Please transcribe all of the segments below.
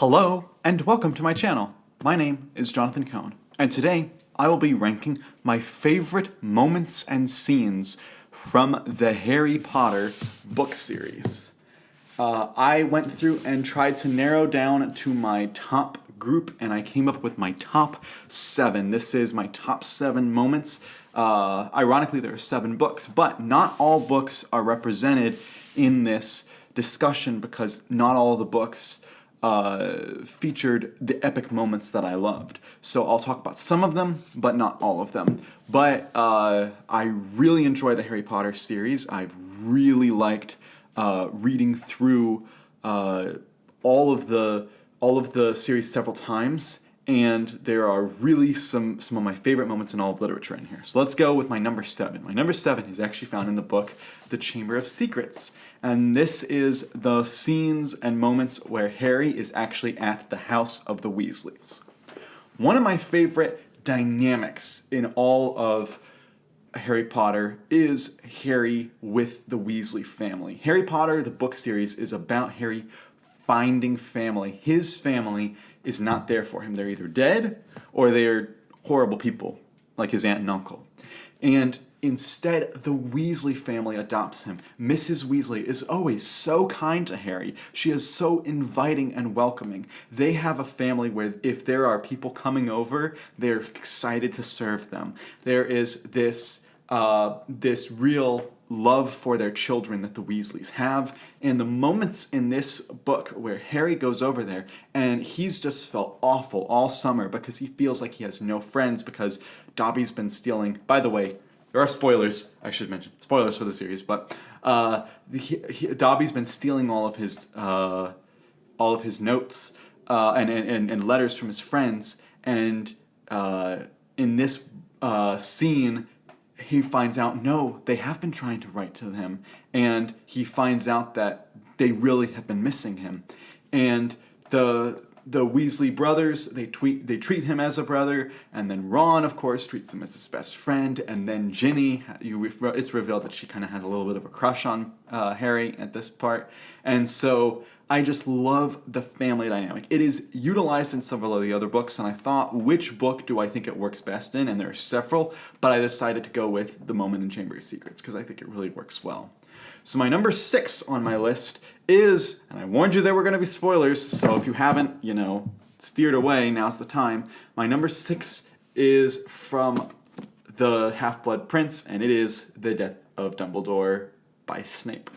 Hello, and welcome to my channel. My name is Jonathan Cohn, and today I will be ranking my favorite moments and scenes from the Harry Potter book series. I went through and tried to narrow down to my top group, and I came up with my top 7. This is my top 7 moments. Ironically, there are 7 books, but not all books are represented in this discussion because not all the books featured the epic moments that I loved. So I'll talk about some of them, but not all of them. But I really enjoy the Harry Potter series. I've really liked reading through all of the series several times, and there are really some of my favorite moments in all of literature in here. So let's go with my number 7. My number 7 is actually found in the book The Chamber of Secrets. And this is the scenes and moments where Harry is actually at the house of the Weasleys. One of my favorite dynamics in all of Harry Potter is Harry with the Weasley family. Harry Potter, the book series, is about Harry finding family. His family is not there for him. They're either dead or they're horrible people, like his aunt and uncle. And instead, the Weasley family adopts him. Mrs. Weasley is always so kind to Harry. She is so inviting and welcoming. They have a family where if there are people coming over, they're excited to serve them. There is this real love for their children that the Weasleys have. And the moments in this book where Harry goes over there and he's just felt awful all summer because he feels like he has no friends because Dobby's been stealing. By the way, there are spoilers, I should mention. Spoilers for the series, but Dobby's been stealing all of his notes and letters from his friends. And in this scene, he finds out, no, they have been trying to write to him. And he finds out that they really have been missing him. And the Weasley brothers, they treat him as a brother, and then Ron, of course, treats him as his best friend, and then Ginny, it's revealed that she kind of has a little bit of a crush on Harry at this part, and so I just love the family dynamic. It is utilized in several of the other books, and I thought, which book do I think it works best in? And there are several, but I decided to go with the moment in Chamber of Secrets, because I think it really works well. So my number 6 on my list is, and I warned you there were going to be spoilers, so if you haven't, steered away, now's the time. My number 6 is from The Half-Blood Prince, and it is The Death of Dumbledore by Snape.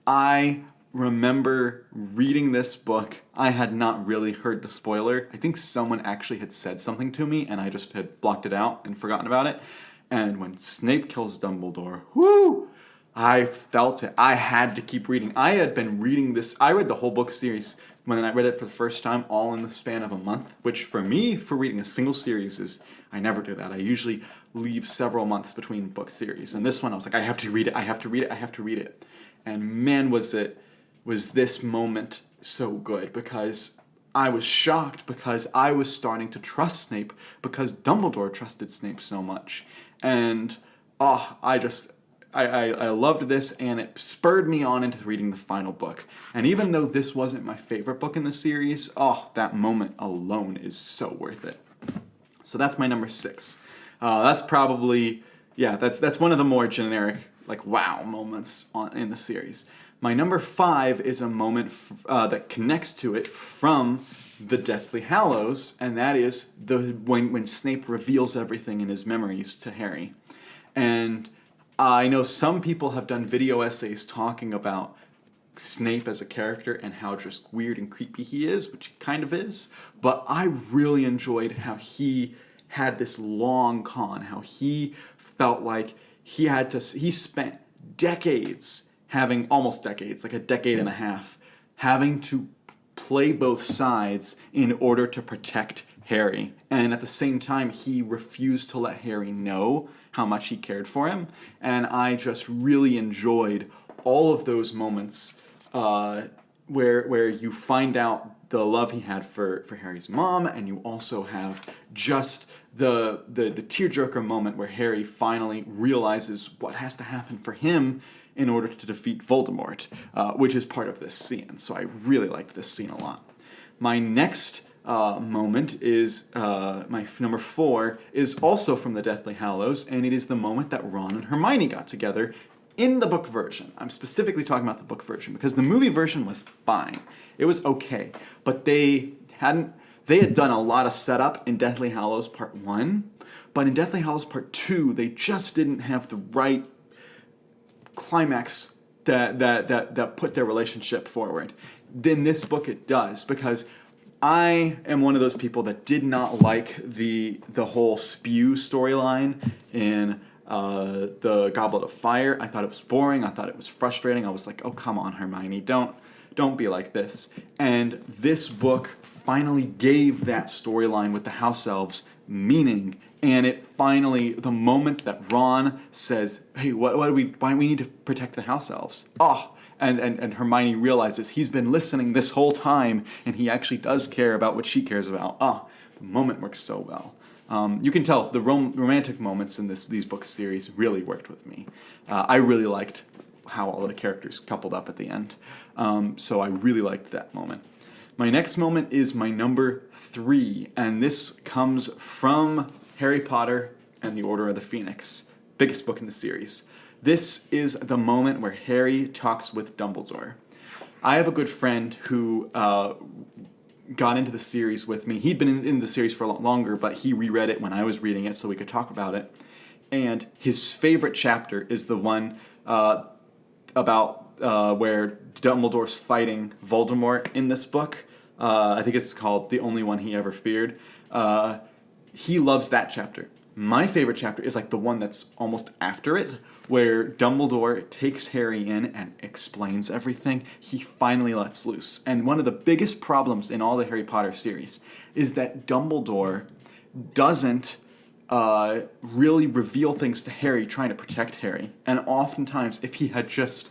I remember reading this book. I had not really heard the spoiler. I think someone actually had said something to me, and I just had blocked it out and forgotten about it. And when Snape kills Dumbledore, whoo! I felt it. I had to keep reading. I had been reading this. I read the whole book series when I read it for the first time, all in the span of a month, which for me, for reading a single series is, I never do that. I usually leave several months between book series. And this one, I was like, I have to read it. I have to read it. I have to read it. And man, was this moment so good, because I was shocked because I was starting to trust Snape because Dumbledore trusted Snape so much. And I loved this, and it spurred me on into reading the final book. And even though this wasn't my favorite book in the series, that moment alone is so worth it. So that's my number 6. That's probably, that's one of the more generic, wow moments in the series. My number 5 is a moment that connects to it from the Deathly Hallows, and that is when Snape reveals everything in his memories to Harry. And I know some people have done video essays talking about Snape as a character and how just weird and creepy he is, which he kind of is, but I really enjoyed how he had this long con, how he felt like he spent decades, almost decades, like a decade and a half, having to play both sides in order to protect Harry. And at the same time, he refused to let Harry know how much he cared for him. And I just really enjoyed all of those moments where you find out the love he had for Harry's mom, and you also have just the tearjerker moment where Harry finally realizes what has to happen for him in order to defeat Voldemort, which is part of this scene. So I really liked this scene a lot. My next moment is number 4 is also from the Deathly Hallows, and it is the moment that Ron and Hermione got together in the book version. I'm specifically talking about the book version because the movie version was fine. It was okay, but they had done a lot of setup in Deathly Hallows Part 1, but in Deathly Hallows Part 2, they just didn't have the right climax that put their relationship forward. In this book it does, because I am one of those people that did not like the whole spew storyline in the Goblet of Fire. I thought it was boring. I thought it was frustrating. I was like, oh, come on, Hermione, don't be like this. And this book finally gave that storyline with the house elves meaning. And it finally, the moment that Ron says, hey, why we need to protect the house elves? And Hermione realizes he's been listening this whole time, and he actually does care about what she cares about. The moment works so well. You can tell the romantic moments in these book series really worked with me. I really liked how all the characters coupled up at the end. So I really liked that moment. My next moment is my number 3, and this comes from Harry Potter and the Order of the Phoenix, biggest book in the series. This is the moment where Harry talks with Dumbledore. I have a good friend who got into the series with me. He'd been in the series for a lot longer, but he reread it when I was reading it so we could talk about it. And his favorite chapter is the one about where Dumbledore's fighting Voldemort in this book. I think it's called The Only One He Ever Feared. He loves that chapter. My favorite chapter is like the one that's almost after it, where Dumbledore takes Harry in and explains everything. He finally lets loose. And one of the biggest problems in all the Harry Potter series is that Dumbledore doesn't really reveal things to Harry trying to protect Harry. And oftentimes, if he had just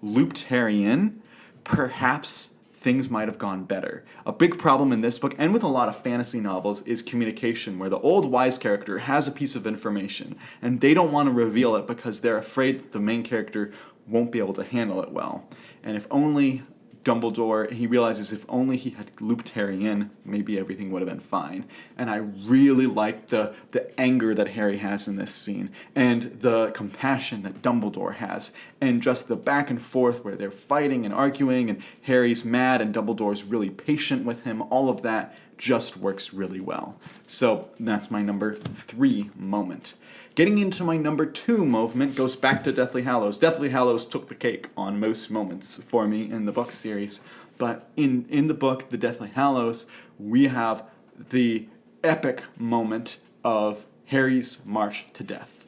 looped Harry in, perhaps things might have gone better. A big problem in this book, and with a lot of fantasy novels, is communication, where the old wise character has a piece of information, and they don't want to reveal it because they're afraid that the main character won't be able to handle it well. And if only Dumbledore, he realizes if only he had looped Harry in, maybe everything would have been fine. And I really like the anger that Harry has in this scene, and the compassion that Dumbledore has, and just the back and forth where they're fighting and arguing, and Harry's mad and Dumbledore's really patient with him. All of that just works really well. So that's my number 3 moment. Getting into my number 2 moment goes back to Deathly Hallows. Deathly Hallows took the cake on most moments for me in the book series. But in the book, The Deathly Hallows, we have the epic moment of Harry's march to death.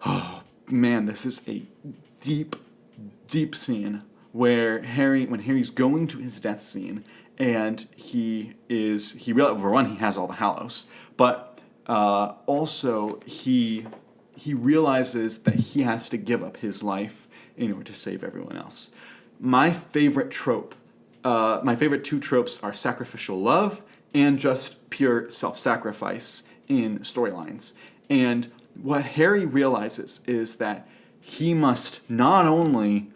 Oh, man, this is a deep, deep scene where when Harry's going to his death scene, and he has all the Hallows, but also, he realizes that he has to give up his life in order to save everyone else. My favorite 2 tropes are sacrificial love and just pure self-sacrifice in storylines. And what Harry realizes is that he must not only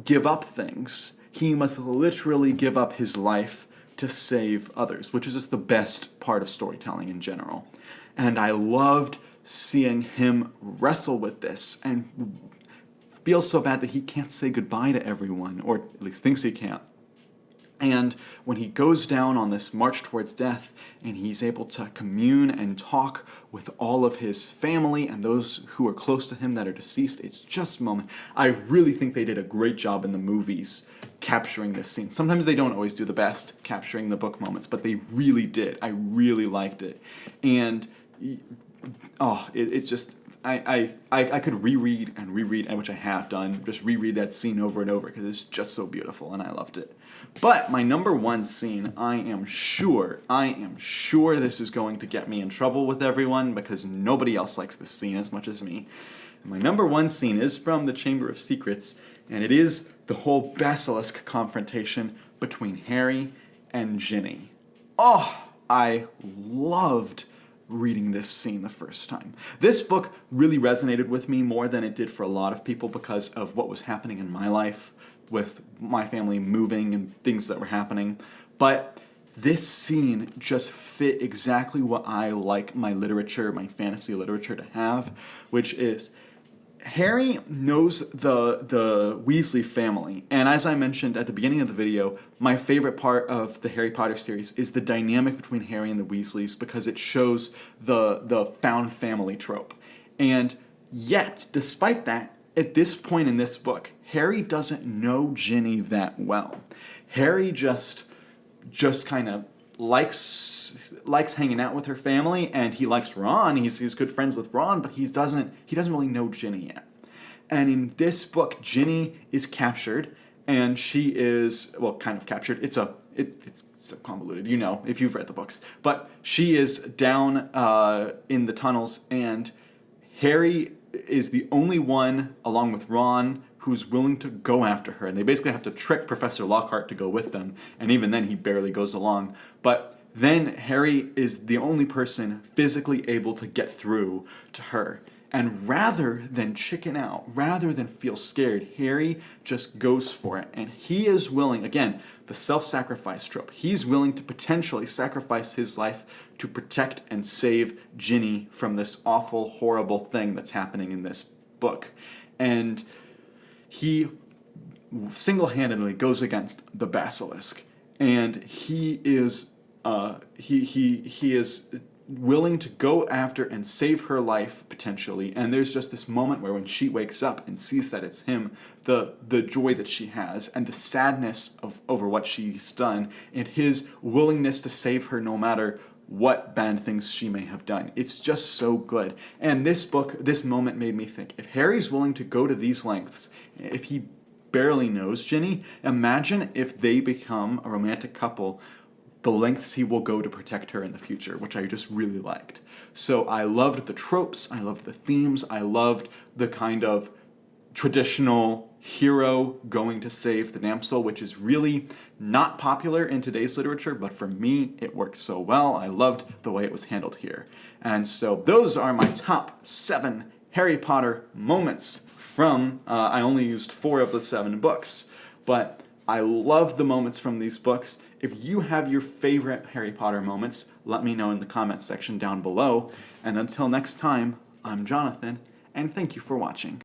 give up things, he must literally give up his life to save others, which is just the best part of storytelling in general. And I loved seeing him wrestle with this and feel so bad that he can't say goodbye to everyone, or at least thinks he can't. And when he goes down on this march towards death, and he's able to commune and talk with all of his family and those who are close to him that are deceased, it's just a moment. I really think they did a great job in the movies capturing this scene. Sometimes they don't always do the best capturing the book moments, but they really did. I really liked it. And it's just, I could reread, and which I have done, just reread that scene over and over because it's just so beautiful, and I loved it. But my number 1 scene, I am sure this is going to get me in trouble with everyone because nobody else likes this scene as much as me. And my number 1 scene is from the Chamber of Secrets, and it is the whole basilisk confrontation between Harry and Ginny. I loved reading this scene the first time. This book really resonated with me more than it did for a lot of people because of what was happening in my life with my family moving and things that were happening. But this scene just fit exactly what I like my literature, my fantasy literature to have, which is Harry knows the Weasley family, and as I mentioned at the beginning of the video, my favorite part of the Harry Potter series is the dynamic between Harry and the Weasleys because it shows the found family trope. And yet, despite that, at this point in this book, Harry doesn't know Ginny that well. Harry just kind of likes hanging out with her family, and he likes Ron. He's good friends with Ron, but he doesn't really know Ginny yet. And in this book, Ginny is captured, and she is, well, kind of captured. It's so convoluted, you know, if you've read the books. But she is down in the tunnels, and Harry is the only one, along with Ron, who's willing to go after her. And they basically have to trick Professor Lockhart to go with them. And even then, he barely goes along. But then Harry is the only person physically able to get through to her. And rather than chicken out, rather than feel scared, Harry just goes for it. And he is willing, again, the self-sacrifice trope, he's willing to potentially sacrifice his life to protect and save Ginny from this awful, horrible thing that's happening in this book. And he single-handedly goes against the basilisk, and he is willing to go after and save her life potentially. And there's just this moment where when she wakes up and sees that it's him, the joy that she has and the sadness over what she's done and his willingness to save her no matter what bad things she may have done. It's just so good. And this book, this moment made me think, if Harry's willing to go to these lengths, if he barely knows Ginny, imagine if they become a romantic couple, the lengths he will go to protect her in the future, which I just really liked. So I loved the tropes, I loved the themes, I loved the kind of traditional hero going to save the damsel, which is really not popular in today's literature, but for me, it worked so well. I loved the way it was handled here. And so those are my top 7 Harry Potter moments from, I only used 4 of the 7 books, but I love the moments from these books. If you have your favorite Harry Potter moments, let me know in the comments section down below. And until next time, I'm Jonathan, and thank you for watching.